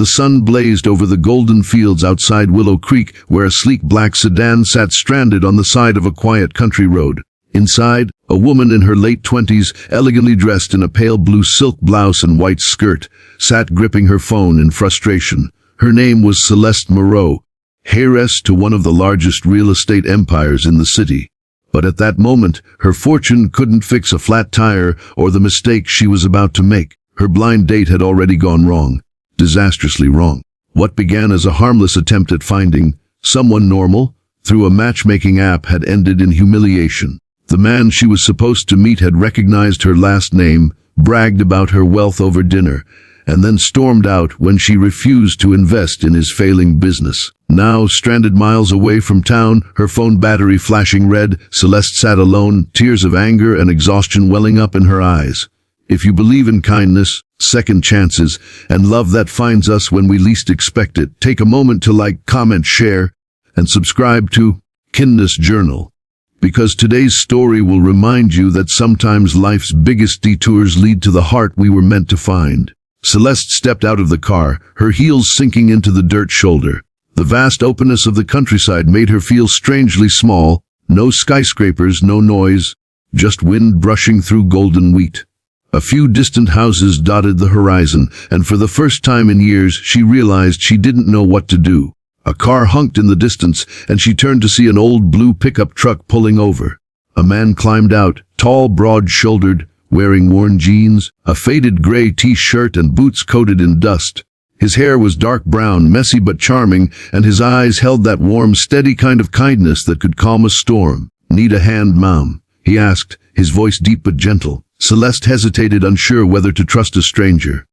The sun blazed over the golden fields outside Willow Creek, where a sleek black sedan sat stranded on the side of a quiet country road. Inside, a woman in her late 20s, elegantly dressed in a pale blue silk blouse and white skirt, sat gripping her phone in frustration. Her name was Celeste Moreau, heiress to one of the largest real estate empires in the city. But at that moment, her fortune couldn't fix a flat tire or the mistake she was about to make. Her blind date had already gone wrong. Disastrously wrong. What began as a harmless attempt at finding someone normal through a matchmaking app had ended in humiliation. The man she was supposed to meet had recognized her last name, bragged about her wealth over dinner, and then stormed out when she refused to invest in his failing business. Now, stranded miles away from town, her phone battery flashing red, Celeste sat alone, tears of anger and exhaustion welling up in her eyes. If you believe in kindness, second chances, and love that finds us when we least expect it, take a moment to like, comment, share, and subscribe to Kindness Journal. Because today's story will remind you that sometimes life's biggest detours lead to the heart we were meant to find. Celeste stepped out of the car, her heels sinking into the dirt shoulder. The vast openness of the countryside made her feel strangely small. No skyscrapers, no noise, just wind brushing through golden wheat. A few distant houses dotted the horizon, and for the first time in years she realized she didn't know what to do. A car honked in the distance, and she turned to see an old blue pickup truck pulling over. A man climbed out, tall, broad-shouldered, wearing worn jeans, a faded gray t-shirt and boots coated in dust. His hair was dark brown, messy but charming, and his eyes held that warm, steady kind of kindness that could calm a storm. "Need a hand, ma'am?" he asked, his voice deep but gentle. Celeste hesitated, unsure whether to trust a stranger.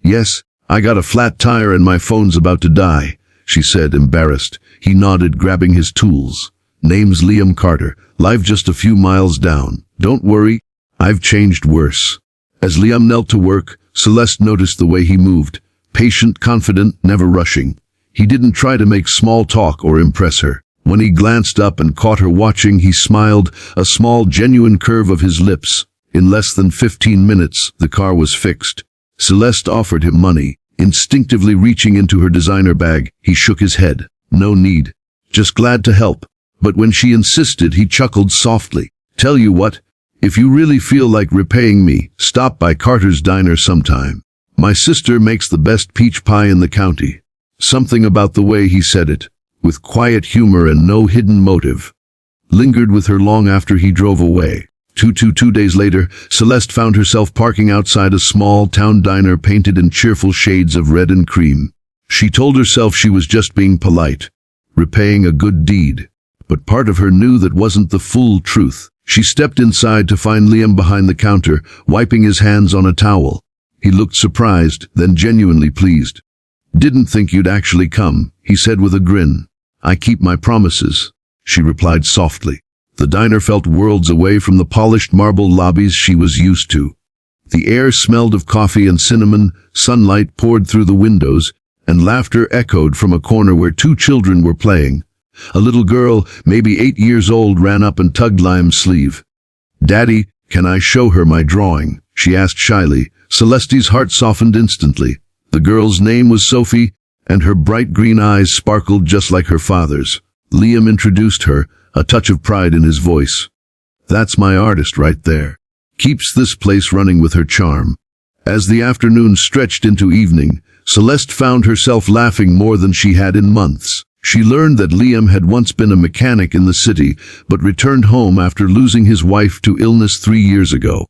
"Yes, I got a flat tire and my phone's about to die," she said, embarrassed. He nodded, grabbing his tools. "Name's Liam Carter. Live just a few miles down. Don't worry, I've changed worse." As Liam knelt to work, Celeste noticed the way he moved. Patient, confident, never rushing. He didn't try to make small talk or impress her. When he glanced up and caught her watching, he smiled, a small, genuine curve of his lips. In less than 15 minutes, the car was fixed. Celeste offered him money. Instinctively reaching into her designer bag, he shook his head. "No need. Just glad to help." But when she insisted, he chuckled softly. "Tell you what, if you really feel like repaying me, stop by Carter's Diner sometime. My sister makes the best peach pie in the county." Something about the way he said it, with quiet humor and no hidden motive, lingered with her long after he drove away. Two days later, Celeste found herself parking outside a small town diner painted in cheerful shades of red and cream. She told herself she was just being polite, repaying a good deed. But part of her knew that wasn't the full truth. She stepped inside to find Liam behind the counter, wiping his hands on a towel. He looked surprised, then genuinely pleased. "Didn't think you'd actually come," he said with a grin. "I keep my promises," she replied softly. The diner felt worlds away from the polished marble lobbies she was used to. The air smelled of coffee and cinnamon, sunlight poured through the windows, and laughter echoed from a corner where two children were playing. A little girl, maybe 8 years old, ran up and tugged Liam's sleeve. "Daddy, can I show her my drawing?" she asked shyly. Celeste's heart softened instantly. The girl's name was Sophie, and her bright green eyes sparkled just like her father's. Liam introduced her, a touch of pride in his voice. "That's my artist right there. Keeps this place running with her charm." As the afternoon stretched into evening, Celeste found herself laughing more than she had in months. She learned that Liam had once been a mechanic in the city, but returned home after losing his wife to illness 3 years ago.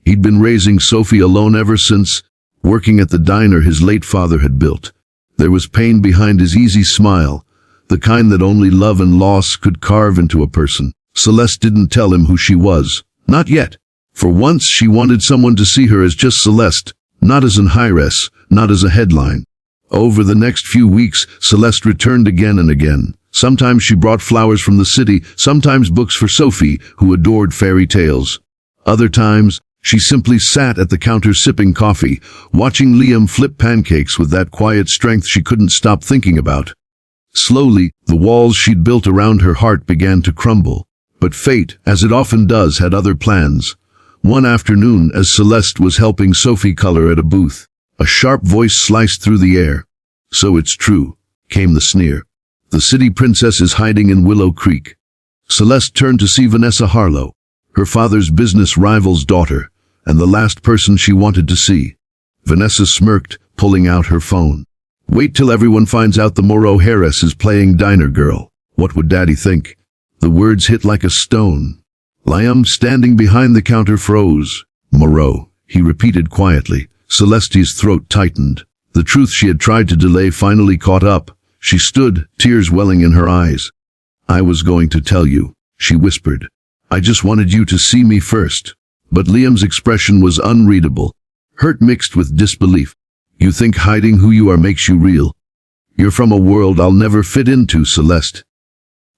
He'd been raising Sophie alone ever since, working at the diner his late father had built. There was pain behind his easy smile, the kind that only love and loss could carve into a person. Celeste didn't tell him who she was. Not yet. For once she wanted someone to see her as just Celeste, not as an Heiress, not as a headline. Over the next few weeks, Celeste returned again and again. Sometimes she brought flowers from the city, sometimes books for Sophie, who adored fairy tales. Other times, she simply sat at the counter sipping coffee, watching Liam flip pancakes with that quiet strength she couldn't stop thinking about. Slowly, the walls she'd built around her heart began to crumble. But fate, as it often does, had other plans. One afternoon, as Celeste was helping Sophie color at a booth, A sharp voice sliced through the air. "So it's true," came the sneer. "The city princess is hiding in Willow Creek." Celeste turned to see Vanessa Harlow, her father's business rival's daughter, and the last person she wanted to see. Vanessa smirked, pulling out her phone. "Wait till everyone finds out the Moreau Heiress is playing diner girl. What would Daddy think?" The words hit like a stone. Liam, standing behind the counter, froze. "Moreau," he repeated quietly. Celeste's throat tightened. The truth she had tried to delay finally caught up. She stood, tears welling in her eyes. "I was going to tell you," she whispered. "I just wanted you to see me first." But Liam's expression was unreadable, hurt mixed with disbelief. "You think hiding who you are makes you real? You're from a world I'll never fit into, Celeste."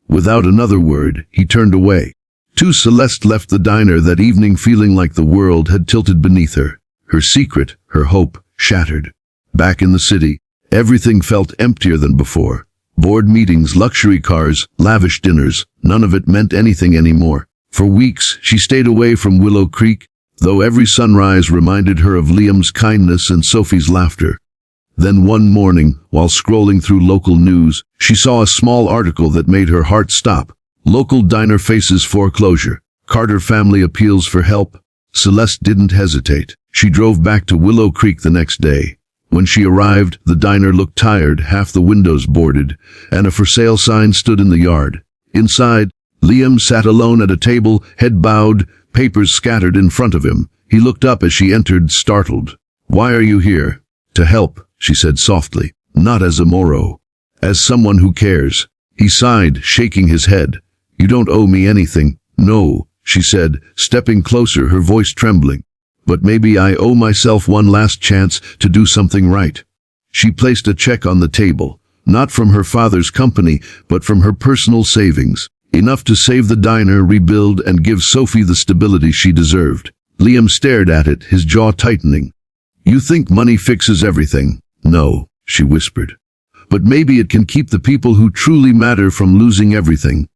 Without another word, he turned away. Celeste left the diner that evening feeling like the world had tilted beneath her. Her secret, her hope, shattered. Back in the city, everything felt emptier than before. Board meetings, luxury cars, lavish dinners, none of it meant anything anymore. For weeks, she stayed away from Willow Creek, though every sunrise reminded her of Liam's kindness and Sophie's laughter. Then one morning, while scrolling through local news, she saw a small article that made her heart stop. Local diner faces foreclosure. Carter family appeals for help. Celeste didn't hesitate. She drove back to Willow Creek the next day. When she arrived, the diner looked tired, half the windows boarded, and a for sale sign stood in the yard. Inside, Liam sat alone at a table, head bowed, papers scattered in front of him. He looked up as she entered, startled. "Why are you here?" "To help," she said softly. "Not as a Moreau. As someone who cares." He sighed, shaking his head. "You don't owe me anything." "No," she said, stepping closer, her voice trembling. "But maybe I owe myself one last chance to do something right." She placed a check on the table, not from her father's company, but from her personal savings. Enough to save the diner, rebuild, and give Sophie the stability she deserved. Liam stared at it, his jaw tightening. "You think money fixes everything?" "No," she whispered. "But maybe it can keep the people who truly matter from losing everything."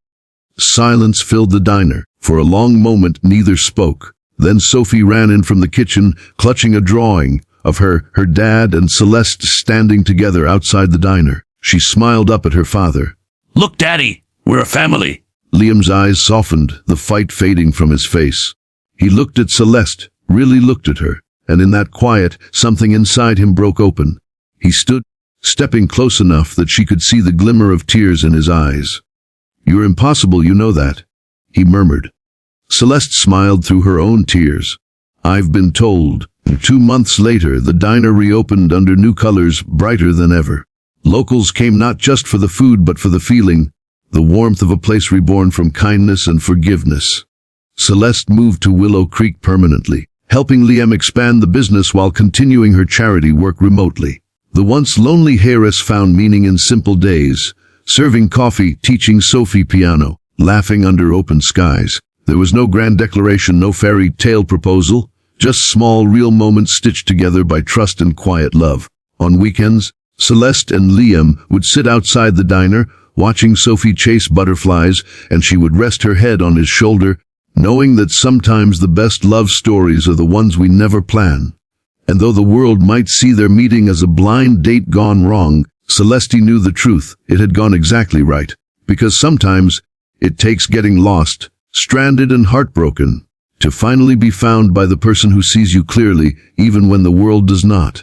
Silence filled the diner. For a long moment, neither spoke. Then Sophie ran in from the kitchen, clutching a drawing of her dad and Celeste standing together outside the diner. She smiled up at her father. "Look, Daddy, we're a family." Liam's eyes softened, the fight fading from his face. He looked at Celeste, really looked at her, and in that quiet, something inside him broke open. He stood, stepping close enough that she could see the glimmer of tears in his eyes. "You're impossible, you know that," he murmured. Celeste smiled through her own tears. "I've been told." 2 months later, the diner reopened under new colors, brighter than ever. Locals came not just for the food but for the feeling, the warmth of a place reborn from kindness and forgiveness. Celeste moved to Willow Creek permanently, helping Liam expand the business while continuing her charity work remotely. The once lonely Heiress found meaning in simple days, serving coffee, teaching Sophie piano, laughing under open skies. There was no grand declaration, no fairy tale proposal, just small, real moments stitched together by trust and quiet love. On weekends, Celeste and Liam would sit outside the diner, watching Sophie chase butterflies, and she would rest her head on his shoulder, knowing that sometimes the best love stories are the ones we never plan. And though the world might see their meeting as a blind date gone wrong, Celeste knew the truth. It had gone exactly right. Because sometimes it takes getting lost, stranded and heartbroken, to finally be found by the person who sees you clearly, even when the world does not.